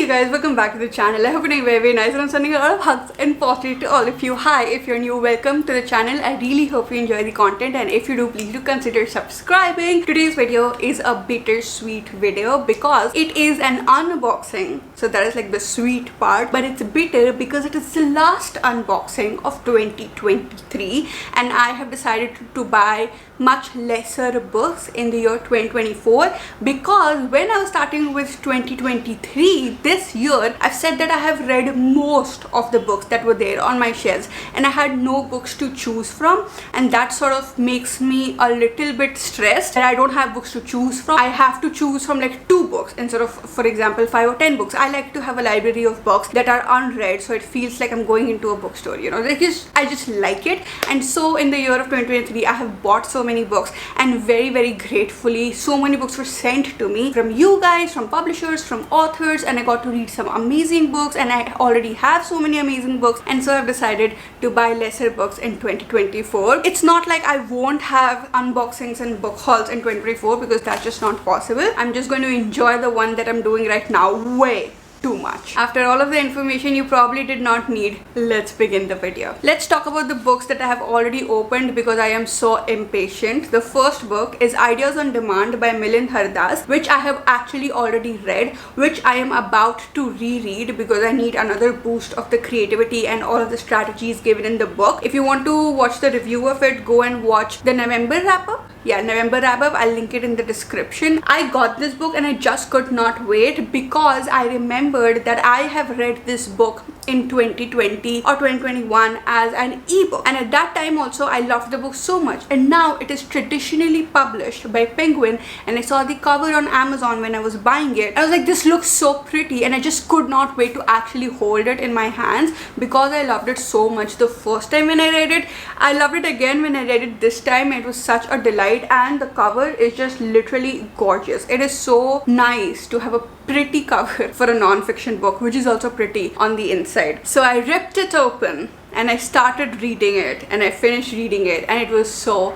Hey guys, welcome back to the channel. I hope you're doing very nice and I'm sending a lot of hugs and positivity to all of you. Hi, if you're new, welcome to the channel. I really hope you enjoy the content, and if you do, please do consider subscribing. Today's video is a bittersweet video because it is an unboxing. So that is like the sweet part, but it's bitter because it is the last unboxing of 2023 and I have decided to buy much lesser books in the year 2024 because when I was starting with 2023 this year, I've said that I have read most of the books that were there on my shelves and I had no books to choose from, and that sort of makes me a little bit stressed that I don't have books to choose from. I have to choose from like 2 books instead of, for example, 5 or 10 books. I like to have a library of books that are unread, so it feels like I'm going into a bookstore, you know, I just like it. And so in the year of 2023 I have bought so many books, and very gratefully so many books were sent to me from you guys, from publishers, from authors, and I got to read some amazing books, and I already have so many amazing books, and so I've decided to buy lesser books in 2024. It's not like I won't have unboxings and book hauls in 2024 because that's just not possible. I'm just going to enjoy the one that I'm doing right now way too much. After all of the information you probably did not need, let's begin the video. Let's talk about the books that I have already opened because I am so impatient. The first book is Ideas on Demand by Milind Hardas, which I have actually already read, which I am about to reread because I need another boost of the creativity and all of the strategies given in the book. If you want to watch the review of it, go and watch the November wrap-up. Yeah, November wrap-up, I'll link it in the description. I got this book and I just could not wait because I remembered that I have read this book in 2020 or 2021 as an ebook, and at that time also I loved the book so much, and now it is traditionally published by Penguin, and I saw the cover on Amazon when I was buying it. I was like, this looks so pretty, and I just could not wait to actually hold it in my hands because I loved it so much the first time when I read it. I loved it again when I read it this time. It was such a delight, and the cover is just literally gorgeous. It is so nice to have a pretty cover for a non-fiction book, which is also pretty on the inside. So I ripped it open and I started reading it, and I finished reading it, and it was so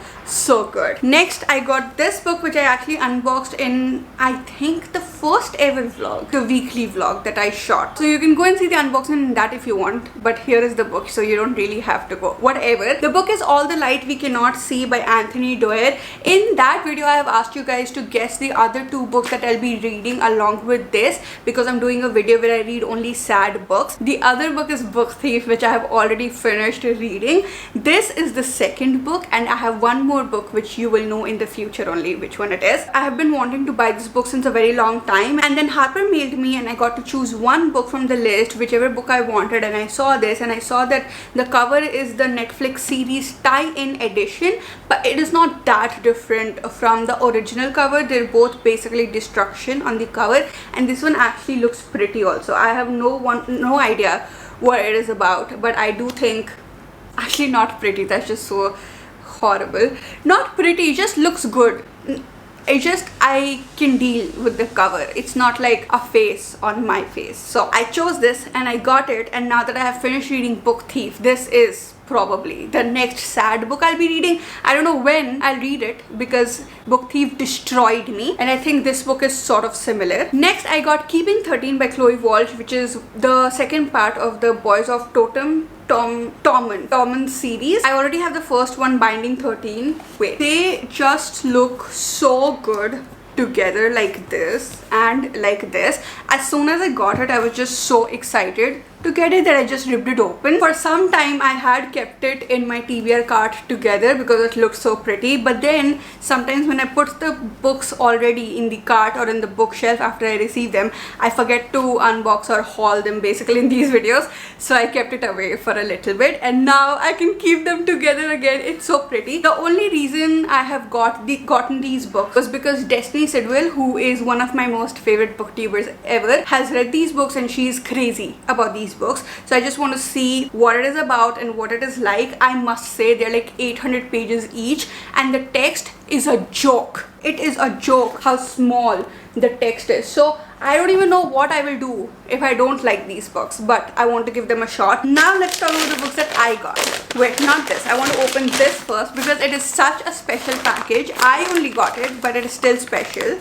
good. Next I got this book, which I actually unboxed in, I think, the first ever vlog, the weekly vlog that I shot. So you can go and see the unboxing in that if you want, but here is the book, so you don't really have to go. Whatever. The book is All the Light We Cannot See by Anthony Doerr. In that video I have asked you guys to guess the other 2 books that I'll be reading along with this because I'm doing a video where I read only sad books. The other book is Book Thief, which I have already finished reading. This is the second book, and I have one more book which you will know in the future only which one it is. I have been wanting to buy this book since a very long time, and then Harper mailed me and I got to choose one book from the list, whichever book I wanted, and I saw this, and I saw that the cover is the Netflix series tie-in edition, but it is not that different from the original cover. They're both basically destruction on the cover, and this one actually looks pretty also. I have no idea what it is about, but I do think, actually not pretty, that's just so horrible. Not pretty, it just looks good. I can deal with the cover. It's not like a face on my face. So I chose this and I got it, and now that I have finished reading Book Thief, this is probably the next sad book I'll be reading. I don't know when I'll read it because Book Thief destroyed me, and I think this book is sort of similar. Next I got Keeping 13 by Chloe Walsh, which is the second part of the Boys of Torment series. I already have the first one, Binding 13. Wait, they just look so good together, like this and like this. As soon as I got it, I was just so excited to get it that I just ripped it open. For some time I had kept it in my TBR cart together because it looked so pretty, but then sometimes when I put the books already in the cart or in the bookshelf after I receive them, I forget to unbox or haul them basically in these videos, so I kept it away for a little bit, and now I can keep them together again. It's so pretty. The only reason I have gotten these books was because Destiny Sidwell, who is one of my most favorite booktubers ever, has read these books and she's crazy about these books. So I just want to see what it is about and what it is like. I must say they're like 800 pages each, and the text is a joke. It is a joke how small the text is. So I don't even know what I will do if I don't like these books, but I want to give them a shot. Now let's talk about the books that I got. Wait, not this. I want to open this first because it is such a special package. I only got it, but it is still special.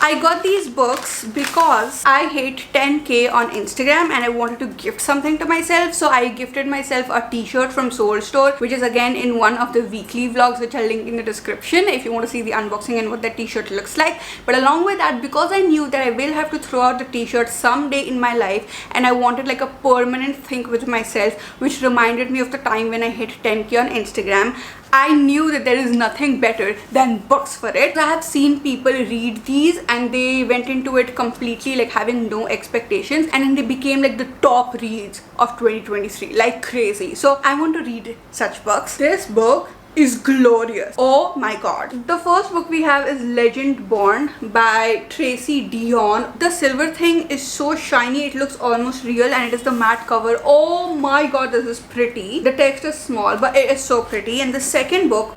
I got these books because I hit 10k on Instagram and I wanted to gift something to myself. So I gifted myself a t-shirt from Soul Store, which is again in one of the weekly vlogs, which I'll link in the description if you want to see the unboxing and what that t-shirt looks like. But along with that, because I knew that I will have to throw out the t-shirt someday in my life, and I wanted like a permanent thing with myself, which reminded me of the time when I hit 10k on Instagram, I knew that there is nothing better than books for it. I have seen people read these and they went into it completely like having no expectations, and then they became like the top reads of 2023 like crazy. So I want to read such books. This book is glorious. Oh my god. The first book we have is Legend Born by Tracy Dion. The silver thing is so shiny, it looks almost real, and it is the matte cover. Oh my god, this is pretty. The text is small, but it is so pretty. And the second book,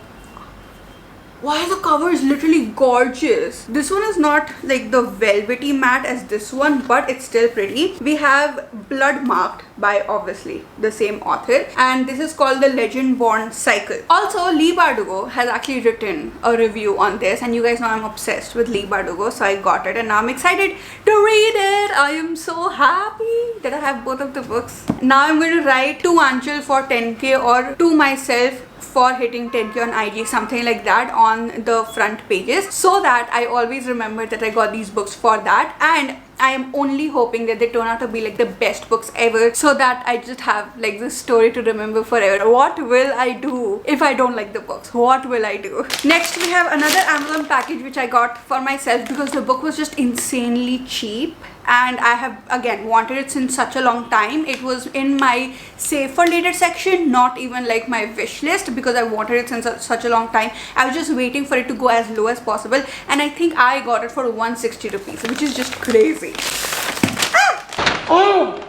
why the cover is literally gorgeous. This one is not like the velvety matte as this one, but it's still pretty. We have Blood Marked by obviously the same author, and this is called the Legend Born Cycle. Also, Lee Bardugo has actually written a review on this, and you guys know I'm obsessed with Lee Bardugo, so I got it and now I'm excited to read it. I am so happy that I have both of the books. Now I'm going to write to Anchal for 10k or to myself for hitting 10k on IG, something like that, on the front pages, so that I always remember that I got these books for that. And I am only hoping that they turn out to be like the best books ever, so that I just have like this story to remember forever. What will I do if I don't like the books? What will I do? Next we have another Amazon package which I got for myself because the book was just insanely cheap, and I have again wanted it since such a long time. It was in my save for later section, not even like my wish list, because I wanted it since such a long time. I was just waiting for it to go as low as possible, and I think I got it for 160 rupees, which is just crazy. Ah! Oh!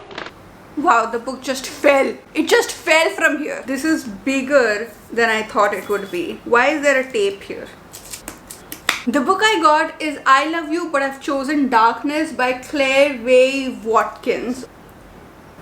Wow, the book just fell. It just fell from here. This is bigger than I thought it would be. Why is there a tape here? The book I got is I Love You But I've Chosen Darkness by Claire Way Watkins.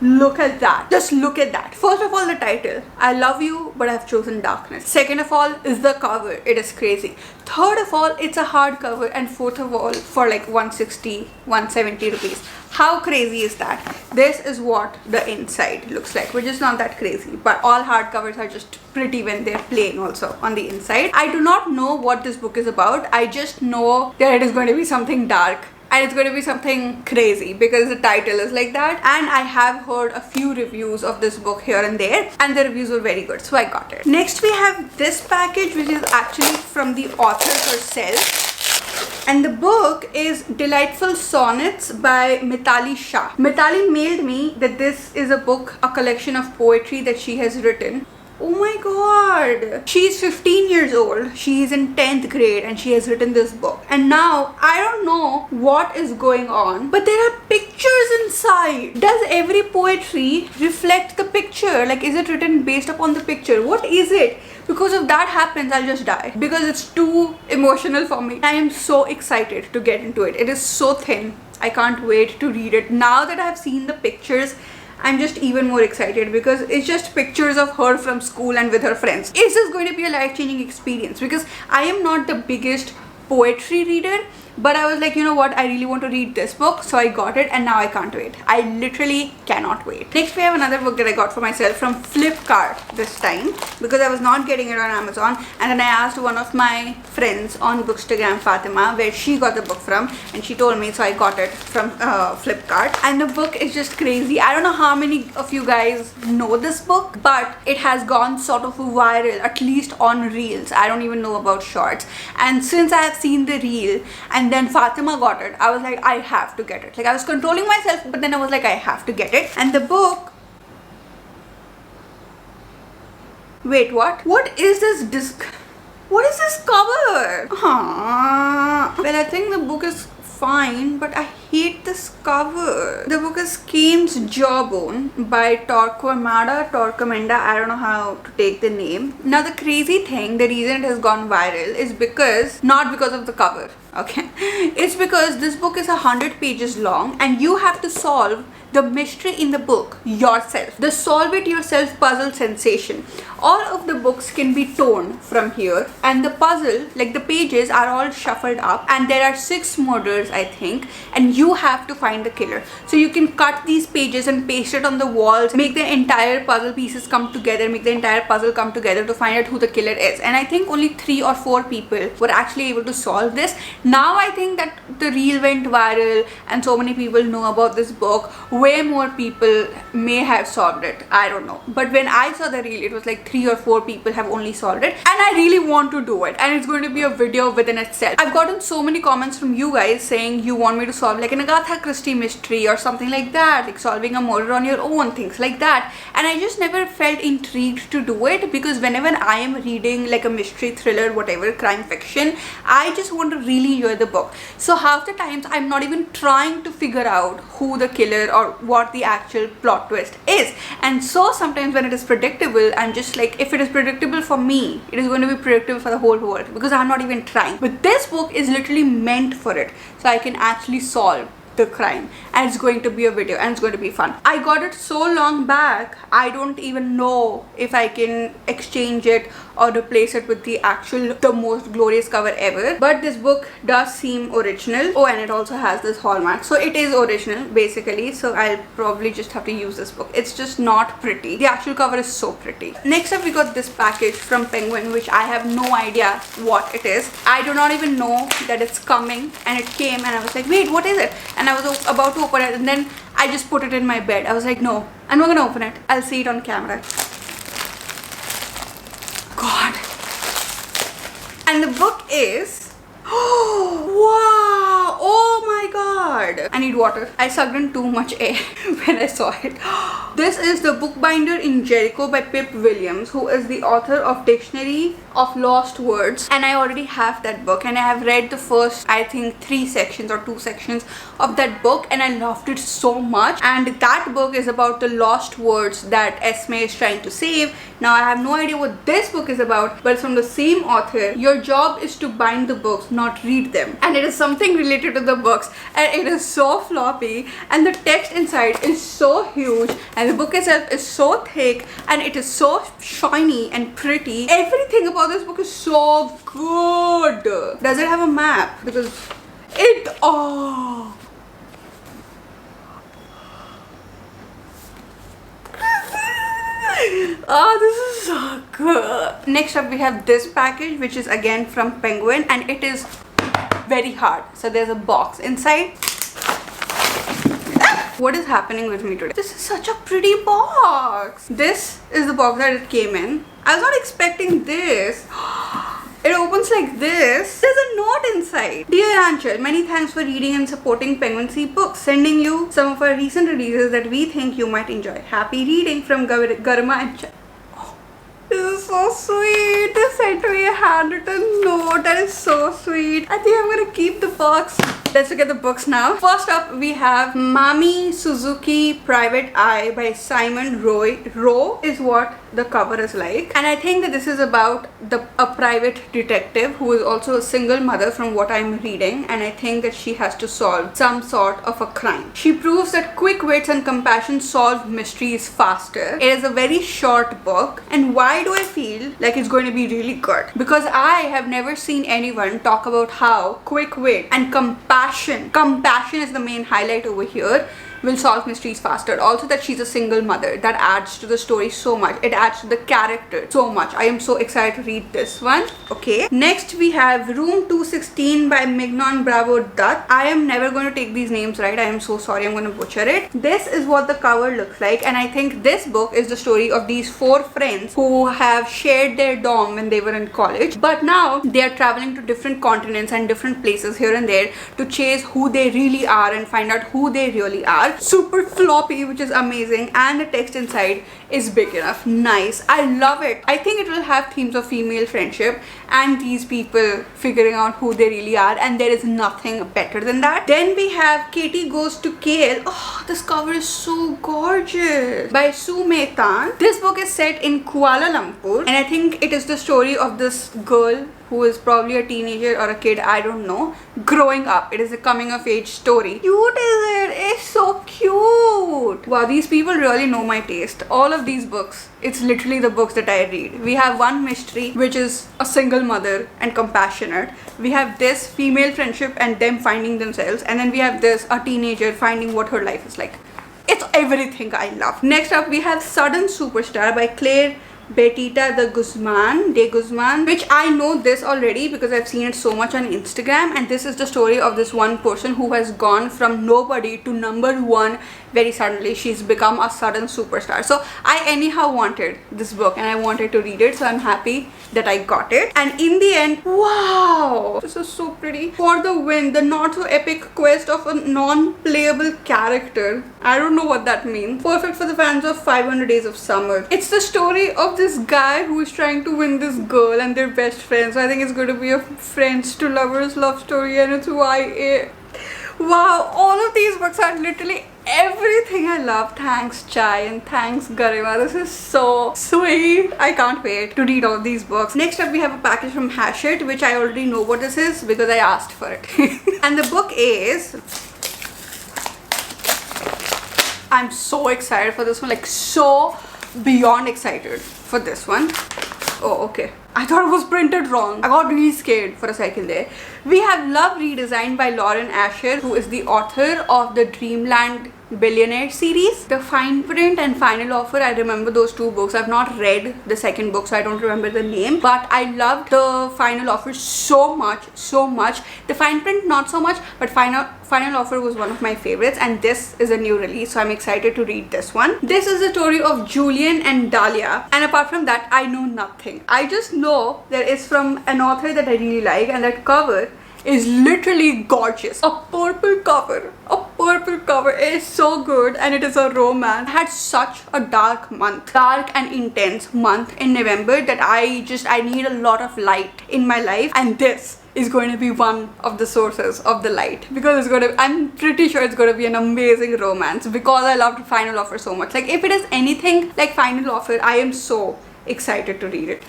Look at that. Just look at that. First of all, the title, I love you but I've chosen darkness. Second of all is the cover. It is crazy. Third of all, it's a hardcover. And fourth of all, for like 160, 170 rupees. How crazy is that? This is what the inside looks like, which is not that crazy, but all hardcovers are just pretty when they're plain also on the inside. I do not know what this book is about. I just know that it is going to be something dark, and it's going to be something crazy because the title is like that. And I have heard a few reviews of this book here and there, and the reviews were very good, so I got it. Next we have this package, which is actually from the author herself. And the book is Delightful Sonnets by Mitali Shah. Mitali mailed me that this is a book, a collection of poetry that she has written. Oh my god. She's 15 years old. She's in 10th grade and she has written this book. And now, I don't know what is going on, but there are pictures inside. Does every poetry reflect the picture? Like, is it written based upon the picture? What is it? Because if that happens, I'll just die. Because it's too emotional for me. I am so excited to get into it. It is so thin. I can't wait to read it. Now that I have seen the pictures, I'm just even more excited because it's just pictures of her from school and with her friends. Is this going to be a life-changing experience? Because I am not the biggest poetry reader, but I was like, you know what, I really want to read this book, so I got it, and now I can't wait. I literally cannot wait. Next we have another book that I got for myself from Flipkart this time, because I was not getting it on Amazon, and then I asked one of my friends on Bookstagram, Fatima, where she got the book from, and she told me, so I got it from Flipkart. And the book is just crazy. I don't know how many of you guys know this book, but it has gone sort of viral, at least on reels. I don't even know about shorts. And since I have seen the reel, and then Fatima got it, I was like, I have to get it. Like, I was controlling myself, but then I was like, I have to get it. And the book, wait, what? What is this disc? What is this cover? Well, I think the book is fine, but I hate this cover. The book is Kane's Jawbone by Torquemada. I don't know how to take the name. Now, the crazy thing, the reason it has gone viral is because, not because of the cover. Okay, it's because this book is 100 pages long and you have to solve the mystery in the book yourself. The solve it yourself puzzle sensation. All of the books can be torn from here, and the puzzle, like the pages, are all shuffled up, and there are 6 murders, I think, and you have to find the killer. So you can cut these pages and paste it on the walls, make the entire puzzle pieces come together, make the entire puzzle come together to find out who the killer is. And I think only 3 or 4 people were actually able to solve this. Now I think that the reel went viral and so many people know about this book. Way more people may have solved it, I don't know, but when I saw the reel, it was like 3 or 4 people have only solved it, and I really want to do it, and it's going to be a video within itself. I've gotten so many comments from you guys saying you want me to solve like an Agatha Christie mystery or something like that, like solving a murder on your own, things like that, and I just never felt intrigued to do it, because whenever I am reading like a mystery, thriller, whatever, crime fiction, I just want to really enjoy the book. So half the times I'm not even trying to figure out who the killer or what the actual plot twist is, and so sometimes when it is predictable, I'm just like, if it is predictable for me, it is going to be predictable for the whole world, because I'm not even trying. But this book is literally meant for it, so I can actually solve the crime, and it's going to be a video and it's going to be fun. I got it so long back, I don't even know if I can exchange it or replace it with the most glorious cover ever, but this book does seem original. Oh, and it also has this hallmark, so it is original basically, so I'll probably just have to use this book. It's just not pretty. The actual cover is so pretty. Next up, we got this package from Penguin, which I have no idea what it is. I do not even know that it's coming, and it came and I was like, wait, what is it? And I was about to open it, and then I just put it in my bed. I was like, no, I'm not gonna open it. I'll see it on camera. God. And the book is, wow, oh my god. I need water. I sucked in too much air when I saw it. This is The Bookbinder in Jericho by Pip Williams, who is the author of Dictionary of Lost Words, and I already have that book, and I have read the first, I think, 3 sections or 2 sections of that book, and I loved it so much. And that book is about the lost words that Esme is trying to save. Now I have no idea what this book is about, but it's from the same author. Your job is to bind the books, not read them, and it is something related to the books, and it is so floppy, and the text inside is so huge, and the book itself is so thick, and it is so shiny and pretty. Everything about this book is so good. Does it have a map? Because it, oh, oh, this is so good. Next up, we have this package, which is again from Penguin, and it is very hard. So there's a box inside. What is happening with me today? This is such a pretty box. This is the box that it came in. I was not expecting this. It opens like this. There's a note inside. Dear Anchal, many thanks for reading and supporting Penguin Sea Books. Sending you some of our recent releases that we think you might enjoy. Happy reading from Garma and Ch. This is so sweet. They sent me a handwritten note. That is so sweet. I think I'm gonna keep the box. Let's look at the books now. First up, we have Mami Suzuki Private Eye by Simon Roy. Roe is what the cover is like, and I think that this is about a private detective who is also a single mother from what I'm reading, and I think that she has to solve some sort of a crime. She proves that quick wits and compassion solve mysteries faster. It is a very short book, and why do I feel like it's going to be really good? Because I have never seen anyone talk about how quick wit and compassion is the main highlight over here, will solve mysteries faster. Also that she's a single mother, that adds to the story so much. It adds to the character so much. I am so excited to read this one. Okay, next we have Room 216 by Mignon Bravo Dutt. I am never going to take these names right. I am so sorry, I'm going to butcher it. This is what the cover looks like, and I think this book is the story of these 4 friends who have shared their dorm when they were in college, but now they are traveling to different continents and different places here and there to chase who they really are and find out who they really are. Super floppy, which is amazing, and the text inside is big enough. Nice. I love it. I think it will have themes of female friendship and these people figuring out who they really are, and there is nothing better than that. Then we have Katy Goes to Kale. Oh, this cover is so gorgeous, by Sue Mehtan. This book is set in Kuala Lumpur, and I think it is the story of this girl who is probably a teenager or a kid, I don't know, growing up. It is a coming of age story. Cute is it? It's so cute. Wow, these people really know my taste. All of these books, it's literally the books that I read. We have one mystery, which is a single mother and compassionate. We have this female friendship and them finding themselves. And then we have this, a teenager finding what her life is like. It's everything I love. Next up, we have Sudden Superstar by Claire Betita de Guzman, which I know this already because I've seen it so much on Instagram, and this is the story of this one person who has gone from nobody to #1 very suddenly. She's become a sudden superstar. So I anyhow wanted this book and I wanted to read it, so I'm happy that I got it. And in the end, wow, this is so pretty. For the win, the not so epic quest of a non-playable character. I don't know what that means. Perfect for the fans of 500 Days of Summer. It's the story of this guy who is trying to win this girl and they're best friends. So I think it's going to be a friends to lovers love story, and it's YA. Wow, all of these books are literally everything I love. Thanks Chai and thanks Garima. This is so sweet. I can't wait to read all these books. Next up, we have a package from Hachette, which I already know what this is because I asked for it. And the book is... I'm so excited for this one, like so beyond excited for this one. Oh, okay. I thought it was printed wrong. I got really scared for a second there. We have Love Redesigned by Lauren Asher, who is the author of the Dreamland Billionaire series. The Fine Print and Final Offer, I remember those two books. I've not read the second book, so I don't remember the name, but I loved the Final Offer so much. The Fine Print not so much, but Final Offer was one of my favorites, and this is a new release, so I'm excited to read this one. This is the story of Julian and Dahlia, and apart from that, I know nothing. I just know that it's from an author that I really like, and that cover is literally gorgeous. A purple cover. It is so good, and it is a romance. I had such a dark and intense month in November that I need a lot of light in my life, and this is going to be one of the sources of the light, because I'm pretty sure it's going to be an amazing romance, because I loved Final Offer so much. Like, if it is anything like Final Offer, I am so excited to read it.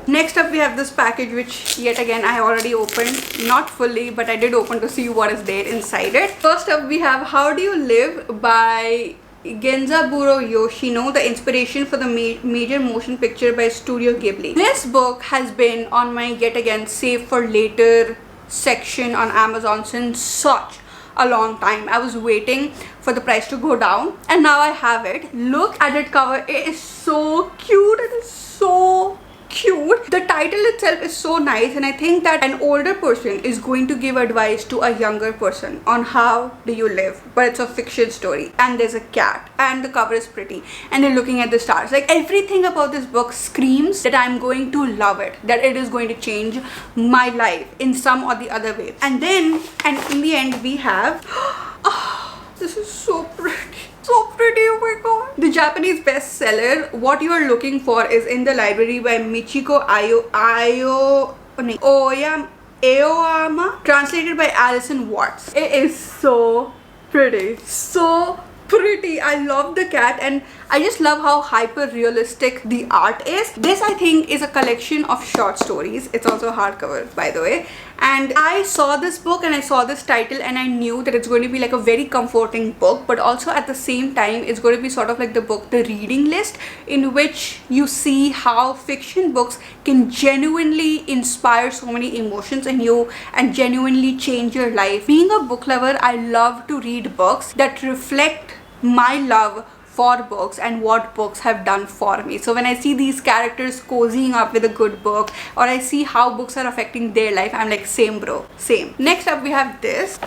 Next up, we have this package, which yet again I already opened, not fully, but I did open to see what is there inside it. First up, we have How Do You Live by Genzaburo Yoshino, the inspiration for the major motion picture by Studio Ghibli. This book has been on my yet again save for later section on Amazon since such a long time. I was waiting for the price to go down, and now I have it. Look at it cover. It is so cute. It is so cute. The title itself is so nice, and I think that an older person is going to give advice to a younger person on how do you live, but it's a fiction story, and there's a cat, and the cover is pretty, and they're looking at the stars. Like, everything about this book screams that I'm going to love it, that it is going to change my life in some or the other way. And in the end, we have oh, this is so pretty. So pretty, oh my god. The Japanese bestseller What You Are Looking For is in the library by Michiko Aoyama, translated by Alison Watts. It is so pretty. So pretty. I love the cat, and I just love how hyper realistic the art is. This, I think, is a collection of short stories. It's also a hardcover, by the way. And I saw this book and I saw this title, and I knew that it's going to be like a very comforting book, but also at the same time it's going to be sort of like the book The Reading List, in which you see how fiction books can genuinely inspire so many emotions in you and genuinely change your life. Being a book lover, I love to read books that reflect my love for books and what books have done for me. So when I see these characters cozying up with a good book, or I see how books are affecting their life, I'm like, same bro, same. Next up, we have this.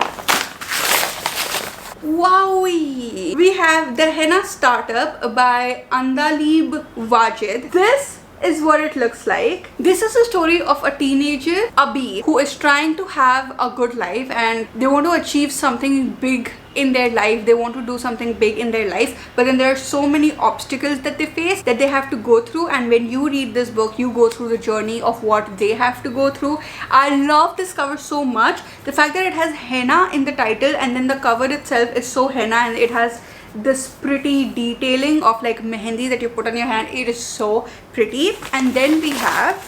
Wowie! We have the Henna Startup by Andalib Wajid. This is what it looks like. This is a story of a teenager, Abi, who is trying to have a good life, and they want to achieve something big in their life. They want to do something big in their life, but then there are so many obstacles that they face that they have to go through, and when you read this book, you go through the journey of what they have to go through. I love this cover so much. The fact that it has henna in the title, and then the cover itself is so henna, and it has this pretty detailing of like mehendi that you put on your hand. It is so pretty. And then we have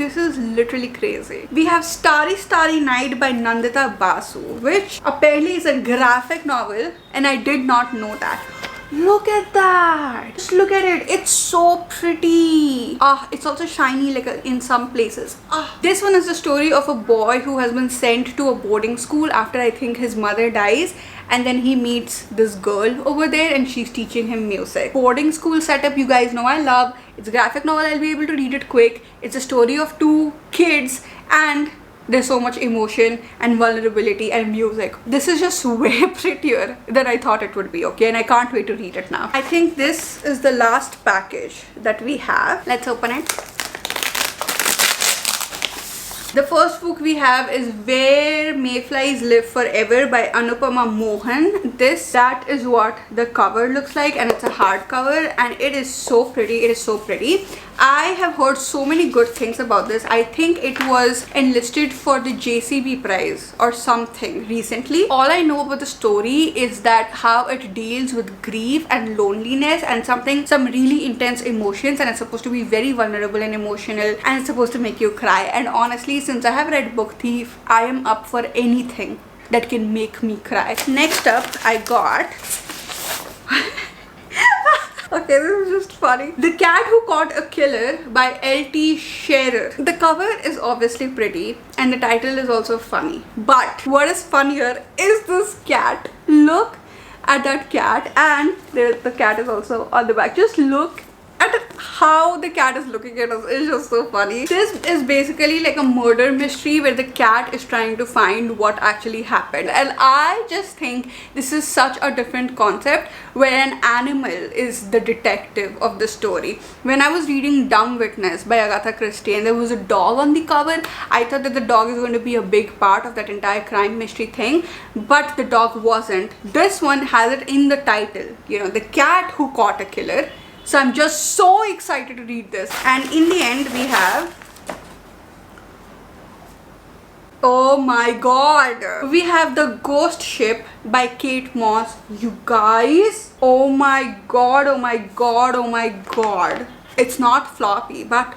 This is literally crazy. We have Starry Starry Night by Nandita Basu, which apparently is a graphic novel, and I did not know that. Look at that. Just look at it. It's so pretty. It's also shiny like in some places. This one is the story of a boy who has been sent to a boarding school after I think his mother dies, and then he meets this girl over there and she's teaching him music. Boarding school setup, you guys know I love. It's a graphic novel. I'll be able to read it quick. It's a story of two kids and there's so much emotion and vulnerability and music. This is just way prettier than I thought it would be, okay? And I can't wait to read it now. I think this is the last package that we have. Let's open it. The first book we have is Where Mayflies Live Forever by Anupama Mohan. That is what the cover looks like, and it's a hardcover and it is so pretty. It is so pretty. I have heard so many good things about this. I think it was enlisted for the JCB prize or something recently. All I know about the story is that how it deals with grief and loneliness and some really intense emotions, and it's supposed to be very vulnerable and emotional, and it's supposed to make you cry. And honestly, since I have read Book Thief, I am up for anything that can make me cry. Next up, I got okay, this is just funny. The Cat Who Caught a Killer by L.T. Shearer. The cover is obviously pretty and the title is also funny. But what is funnier is this cat. Look at that cat, and the cat is also on the back. Just look at how the cat is looking at us. It's just so funny. This is basically like a murder mystery where the cat is trying to find what actually happened, and I just think this is such a different concept where an animal is the detective of the story. When I was reading Dumb Witness by Agatha Christie and there was a dog on the cover, I thought that the dog is going to be a big part of that entire crime mystery thing, but the dog wasn't. This one has it in the title, you know, The Cat Who Caught a Killer. So I'm just so excited to read this. And in the end we have, oh my god, we have The Ghost Ship by Kate Moss. You guys, oh my god, oh my god, oh my god. It's not floppy, but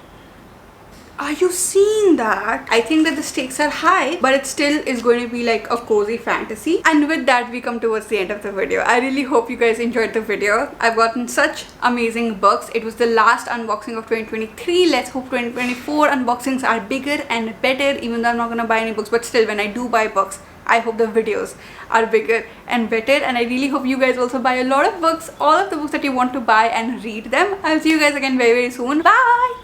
are you seeing that? I think that the stakes are high, but it still is going to be like a cozy fantasy. And with that, we come towards the end of the video. I really hope you guys enjoyed the video. I've gotten such amazing books. It was the last unboxing of 2023. Let's hope 2024 unboxings are bigger and better, even though I'm not gonna buy any books. But still, when I do buy books, I hope the videos are bigger and better, and I really hope you guys also buy a lot of books, all of the books that you want to buy, and read them. I'll see you guys again very, very soon. Bye!